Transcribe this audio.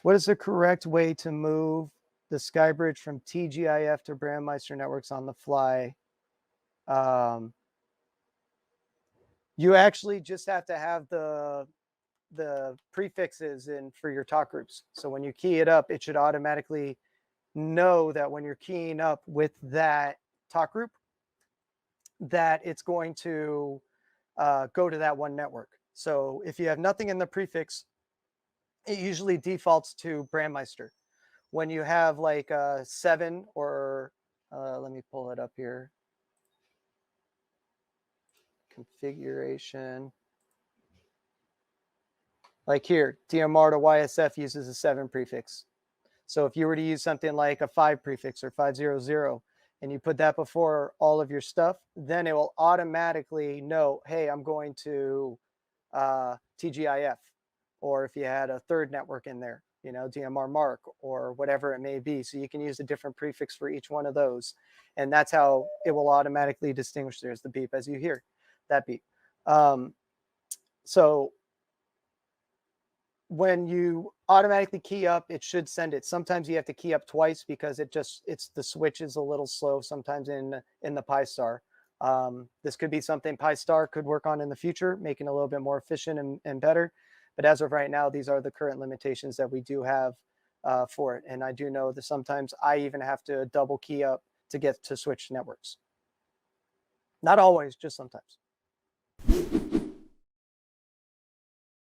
What is the correct way to move the SkyBridge from TGIF to Brandmeister networks on the fly? You actually just have to have the prefixes in for your talk groups. So when you key it up, it should automatically know that when you're keying up with that talk group, that it's going to go to that one network. So if you have nothing in the prefix, it usually defaults to Brandmeister. When you have like 7 or let me pull it up here. Configuration. Like here, DMR to YSF uses a 7 prefix. So if you were to use something like a 5 prefix or 500, and you put that before all of your stuff, then it will automatically know, hey, I'm going to TGIF. Or if you had a third network in there, you know, DMR Mark or whatever it may be. So you can use a different prefix for each one of those. And that's how it will automatically distinguish. There's the beep as you hear that beep. So when you automatically key up, it should send it. Sometimes you have to key up twice because it's the switch is a little slow sometimes in the PyStar. This could be something PyStar could work on in the future, making it a little bit more efficient and better. But as of right now, these are the current limitations that we do have for it. And I do know that sometimes I even have to double key up to get to switch networks. Not always, just sometimes.